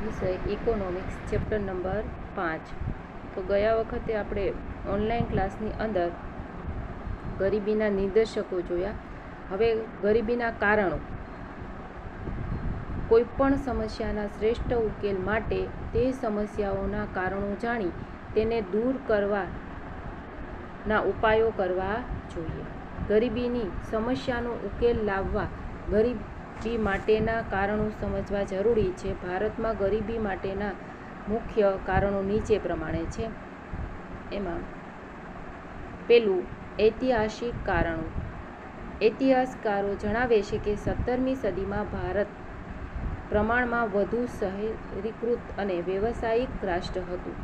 વિષય economics chapter number 5। તો ગયા વખતે આપણે ઓનલાઈન ક્લાસની અંદર ગરીબીના નિર્દેશકો જોયા। હવે ગરીબીના કારણો, કોઈપણ સમસ્યાના શ્રેષ્ઠ ઉકેલ માટે તે સમસ્યાઓના કારણો જાણી તેને દૂર કરવાના ઉપાયો કરવા જોઈએ। ગરીબીની સમસ્યાનો ઉકેલ લાવવા ગરીબી માટેના કારણો સમજવા જરૂરી છે। ભારતમાં ગરીબી માટેના મુખ્ય કારણો નીચે પ્રમાણે છે। એમાં પહેલું, ઐતિહાસિક કારણો। ઇતિહાસકારો જણાવે છે કે 17મી સદીમાં ભારત પ્રમાણમાં વધુ શહેરીકૃત અને વ્યવસાયિક રાષ્ટ્ર હતું।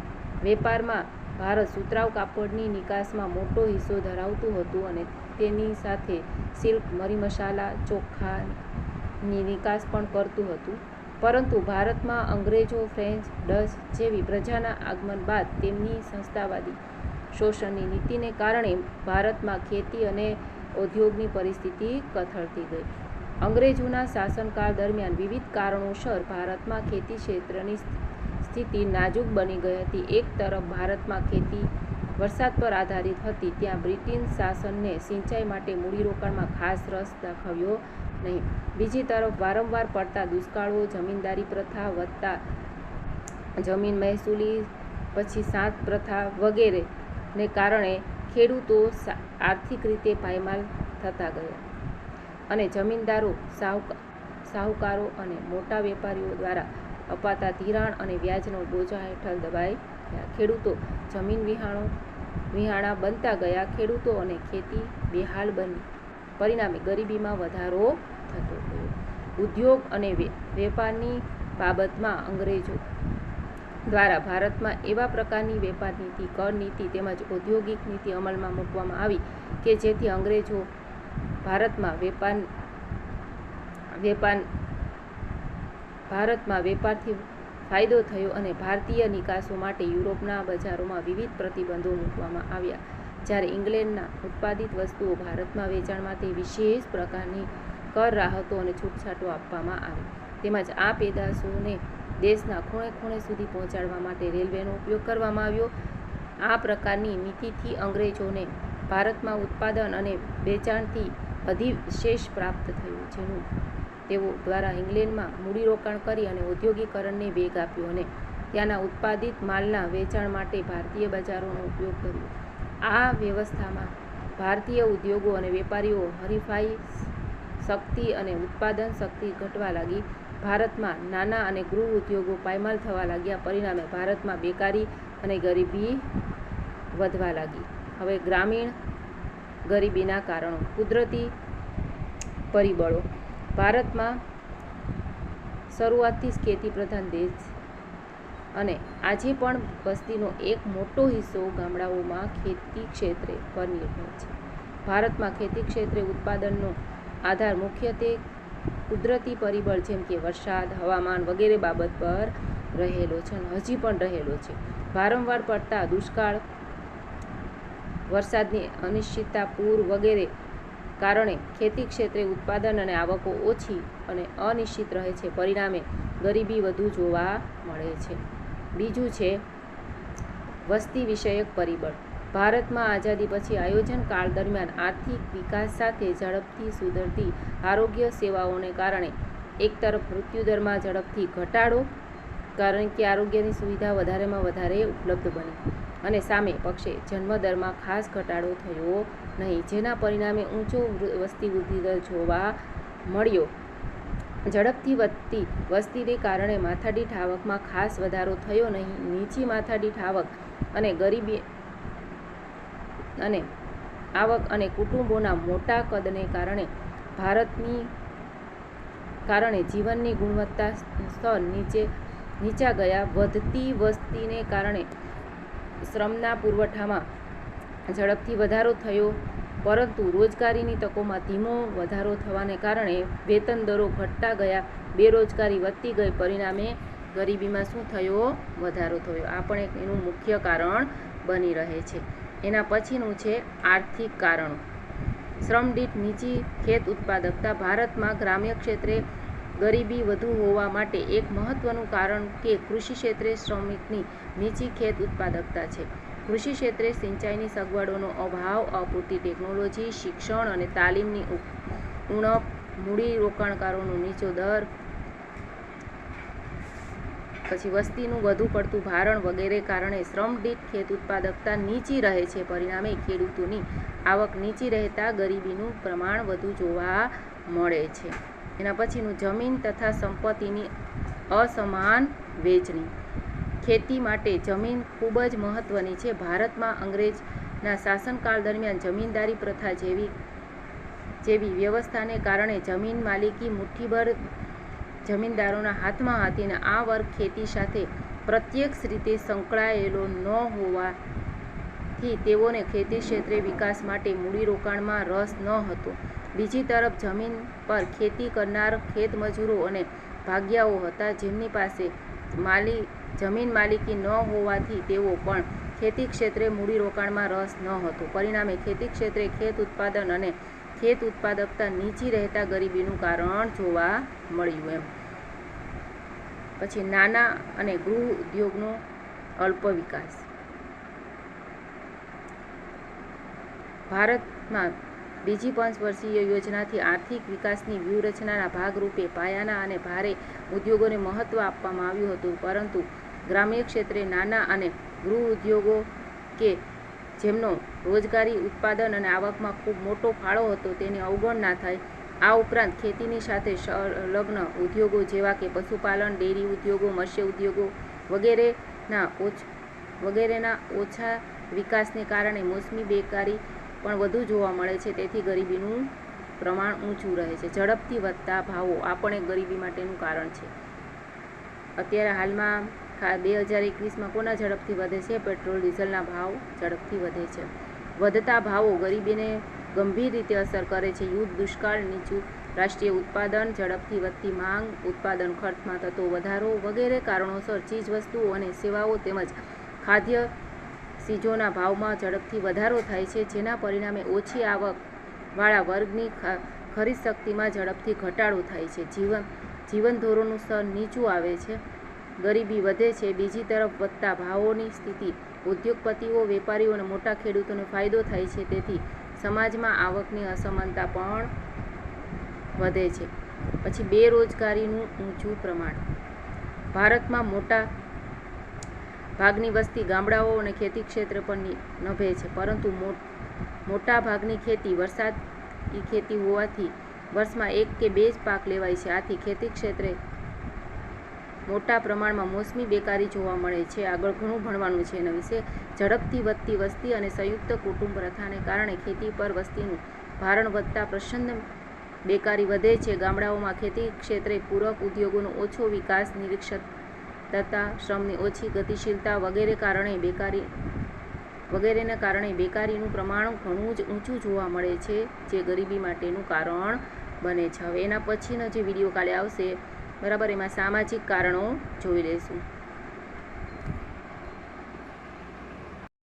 વેપારમાં ભારત સુતરાઉ કાપડની નિકાસમાં મોટો હિસ્સો ધરાવતું હતું અને તેની સાથે સિલ્ક, મરી મસાલા, ચોખાની નિકાસ પણ કરતું હતું। પરંતુ ભારતમાં અંગ્રેજો, ફ્રેન્ચ, ડચ જેવી પ્રજાના આગમન બાદ તેમની સંસ્થાવાદી શોષણની નીતિને કારણે ભારતમાં ખેતી અને ઉદ્યોગની પરિસ્થિતિ કથળતી ગઈ। અંગ્રેજોના શાસનકાળ દરમિયાન વિવિધ કારણોસર ભારતમાં ખેતી ક્ષેત્રની સ્થિતિ નાજુક બની ગઈ હતી। એક તરફ ભારતમાં ખેતી વરસાદ પર આધારિત હતી, ત્યાં બ્રિટિશ શાસનને સિંચાઈ માટે મૂડીરોકાણમાં ખાસ રસ દાખવ્યો નહીં। બીજી તરફ વારંવાર પડતા દુષ્કાળો, જમીનદારી પ્રથા, વધતા જમીન મહેસૂલી, પછી સાત પ્રથા વગેરેને કારણે ખેડૂતો આર્થિક રીતે પાયમાલ થતા ગયા અને જમીનદારો, સાહુકારો અને મોટા વેપારીઓ દ્વારા અપાતા ધિરાણ અને વ્યાજનો બોજા હેઠળ દબાઈ ગયા। ખેડૂતો જમીન વિહાણા બનતા ગયા, ખેડૂતો અને ખેતી બેહાલ બની, પરિણામે ગરીબીમાં વધારો થતો ગયો। ઉદ્યોગ અને વેપારની બાબતમાં અંગ્રેજો દ્વારા ભારતમાં એવા પ્રકારની વેપાર નીતિ, કર નીતિ તેમજ ઔદ્યોગિક નીતિ અમલમાં મૂકવામાં આવી કે જેથી અંગ્રેજો ભારતમાં વેપારથી ફાયદો થયો અને ભારતીય નિકાસો માટે યુરોપના બજારોમાં વિવિધ પ્રતિબંધો મૂકવામાં આવ્યા। જ્યારે ઇંગ્લેન્ડના ઉત્પાદિત વસ્તુઓ ભારતમાં વેચાણ માટે વિશેષ પ્રકારની કર રાહતો અને છૂટછાટો આપવામાં આવી, તેમજ આ પેદાશોને દેશના ખૂણે ખૂણે સુધી પહોંચાડવા માટે રેલવેનો ઉપયોગ કરવામાં આવ્યો। આ પ્રકારની નીતિથી અંગ્રેજોને ભારતમાં ઉત્પાદન અને વેચાણથી અધિશેષ પ્રાપ્ત થયું, જેનું તેઓ દ્વારા ઇંગ્લેન્ડમાં મૂડીરોકાણ કરી અને ઔદ્યોગિકરણને વેગ આપ્યો અને ત્યાંના ઉત્પાદિત માલના વેચાણ માટે ભારતીય બજારોનો ઉપયોગ કર્યો। આ વ્યવસ્થામાં ભારતીય ઉદ્યોગો અને વેપારીઓ હરીફાઈ શક્તિ અને ઉત્પાદન શક્તિ ઘટવા લાગી। ભારતમાં નાના અને ગૃહ ઉદ્યોગો પાયમાલ થવા લાગ્યા, પરિણામે ભારતમાં બેકારી અને ગરીબી વધવા લાગી। હવે ગ્રામીણ ગરીબીના કારણો। કુદરતી પરિબળો। ભારતમાં શરૂઆતથી જ ખેતી પ્રધાન દેશ અને આજે પણ વસ્તીનો એક મોટો હિસ્સો ગામડાઓમાં ખેતી ક્ષેત્રે પર નિર્ભર છે। ભારતમાં ખેતી ક્ષેત્રે ઉત્પાદનનો આધાર મુખ્યત્વે કુદરતી પરિબળ જેમ કે વરસાદ, હવામાન વગેરે બાબત પર રહેલો છે અને હજી પણ રહેલો છે। વારંવાર પડતા દુષ્કાળ, વરસાદની અનિશ્ચિતતા, પૂર વગેરે કારણે ખેતી ક્ષેત્રે ઉત્પાદન અને આવકો ઓછી અને અનિશ્ચિત રહે છે, પરિણામે ગરીબી વધુ જોવા મળે છે। બીજું છે વસ્તી વિષયક પરિબળ। ભારતમાં આઝાદી પછી આયોજન કાળ દરમિયાન આર્થિક વિકાસ સાથે ઝડપથી સુધરતી આરોગ્ય સેવાઓને કારણે એક તરફ મૃત્યુદરમાં ઝડપથી ઘટાડો, કારણ કે આરોગ્યની સુવિધા વધારેમાં વધારે ઉપલબ્ધ બની, અને સામે પક્ષે જન્મદરમાં ખાસ ઘટાડો થયો નહીં, જેના પરિણામે ઊંચો વસ્તી વૃદ્ધિ દર જોવા મળ્યો। ઝડપથી વધતી વસ્તીને કારણે માથાદીઠ આવકમાં ખાસ વધારો થયો નહીં। નીચી માથાદીઠ આવક અને આવક અને કુટુંબોના મોટા કદને કારણે જીવનની ગુણવત્તા સ્તર નીચા ગયા। વધતી વસ્તીને કારણે શ્રમના પુરવઠામાં ઝડપથી વધારો થયો, પરંતુ રોજગારીની તકોમાં ધીમો વધારો થવાને કારણે વેતન દરો ઘટતા ગયા, બેરોજગારી વધતી ગઈ, પરિણામે ગરીબીમાં શું થયો? વધારો થયો। આ પણ એનું મુખ્ય કારણ બની રહે છે। એના પછીનું છે આર્થિક કારણો। શ્રમ દીઠ નીચી ખેત ઉત્પાદકતા। ભારતમાં ગ્રામ્ય ક્ષેત્રે ગરીબી વધુ હોવા માટે એક મહત્વનું કારણ કે કૃષિ ક્ષેત્રે શ્રમિકની નીચી ખેત ઉત્પાદકતા છે. કૃષિ ક્ષેત્રે સિંચાઈની સગવડોનો અભાવ, અપૂરતી ટેકનોલોજી, શિક્ષણ અને તાલીમની ઉણપ, મૂડી રોકાણકારોનો નીચો દર, પછી વસ્તીનું વધુ પડતું ભારણ વગેરે કારણે શ્રમ દીઠ ખેત ઉત્પાદકતા નીચી રહે છે. પરિણામે ખેડૂતોની આવક નીચી રહેતા ગરીબીનું પ્રમાણ વધુ જોવા મળે છે. એના પછીનું જમીન તથા સંપત્તિની અસમાન વહેંચણી. ખેતી માટે જમીન ખૂબ જ મહત્વની છે. ભારતમાં અંગ્રેજના શાસનકાળ દરમિયાન જમીનદારી પ્રથા જેવી વ્યવસ્થાને કારણે જમીન માલિકી મુઠ્ઠીભર જમીનદારોના હાથમાં હતી અને આ વર્ગ ખેતી સાથે પ્રત્યક્ષ રીતે સંકળાયેલો ન હોવાથી તેઓને ખેતી ક્ષેત્રે વિકાસ માટે મૂડીરોકાણમાં રસ ન હતો. બીજી તરફ જમીન પર ખેતી કરનાર ખેતમજૂરો અને ભાગિયાઓ હતા જેમની પાસે જમીન માલિકી ન હોવાથી તેઓ પણ ખેતી ક્ષેત્રે મૂડીરોકાણમાં રસ ન હતો. પરિણામે ખેતી ક્ષેત્રે ખેત ઉત્પાદન અને ખેત ઉત્પાદકતા નીચી રહેતા ગરીબીનું કારણ જોવા મળ્યું એમ. પછી નાના અને ગૃહ ઉદ્યોગનો અલ્પ વિકાસ. ભારતમાં બીજી પંચવર્ષીય યોજનાથી આર્થિક વિકાસની વ્યૂહરચનાના ભાગરૂપે પાયાના અને ભારે ઉદ્યોગોને મહત્વ આપવામાં આવ્યું હતું, પરંતુ ગ્રામ્ય ક્ષેત્રે નાના અને ગૃહ ઉદ્યોગો કે જેમનો રોજગારી, ઉત્પાદન અને આવકમાં ખૂબ મોટો ફાળો હતો તેની અવગણના થાય. આ ઉપરાંત ખેતીની સાથે સંલગ્ન ઉદ્યોગો જેવા કે પશુપાલન, ડેરી ઉદ્યોગો, મત્સ્ય ઉદ્યોગો વગેરેના ઓછા વિકાસને કારણે મોસમી બેકારી પણ વધુ જોવા મળે છે. તેથી ગરીબીનું પ્રમાણ ઊંચું રહે છે. ઝડપથી વધતા ભાવો આ પણ એક ગરીબી માટેનું કારણ છે. અત્યારે હાલમાં 2021માં કોના ઝડપથી વધે છે? પેટ્રોલ ડીઝલના ભાવ ઝડપથી વધે છે. વધતા ભાવો ગરીબીને ગંભીર રીતે અસર કરે છે. યુદ્ધ, દુષ્કાળ, નીચું રાષ્ટ્રીય ઉત્પાદન, ઝડપથી વધતી માંગ, ઉત્પાદન ખર્ચમાં થતો વધારો વગેરે કારણોસર ચીજવસ્તુઓ અને સેવાઓ તેમજ ખાદ્ય ચીજોના ભાવમાં ઝડપથી વધારો થાય છે, જેના પરિણામે ઓછી આવકવાળા વર્ગની ખરીદ શક્તિમાં ઝડપથી ઘટાડો થાય છે. જીવન ધોરણનું સ્તર નીચું આવે છે, ગરીબી વધે છે. બીજી તરફ વધતા ભાવોની સ્થિતિ ઉદ્યોગપતિઓ, વેપારીઓ અને મોટા ખેડૂતોને ફાયદો થાય છે. તેથી સમાજમાં આવકની અસમાનતા પણ વધે છે. પછી બેરોજગારીનું ઊંચું પ્રમાણ. ભારતમાં મોટા ભાગની વસ્તી ગામડાઓ અને ખેતી ક્ષેત્ર પર નભે છે, પરંતુ મોટા ભાગની ખેતી વરસાદી ખેતી હોવાથી વર્ષમાં 1 કે 2 જ પાક લેવાય છે. આથી ખેતી ક્ષેત્રે મોટા પ્રમાણમાં મોસમી બેકારી જોવા મળે છે. આગળ ઘણું ભણવાનું છે એના વિશે. ઝડપથી વધતી વસ્તી અને સંયુક્ત કુટુંબ પ્રથાને કારણે ખેતી પર વસ્તીનું ભારણ વધતા પ્રચંડ બેકારી વધે છે. ગામડાઓમાં ખેતી ક્ષેત્રે પૂરક ઉદ્યોગોનો ઓછો વિકાસ, નિરક્ષરતા, શ્રમની ઓછી ગતિશીલતા વગેરેને કારણે બેકારીનું પ્રમાણ ઘણું જ ઊંચું જોવા મળે છે, જે ગરીબી માટેનું કારણ બને છે. હવે એના પછીનો જે વિડીયો કાલે આવશે, બરાબર, એમાં સામાજિક કારણો જોઈ લઈશું.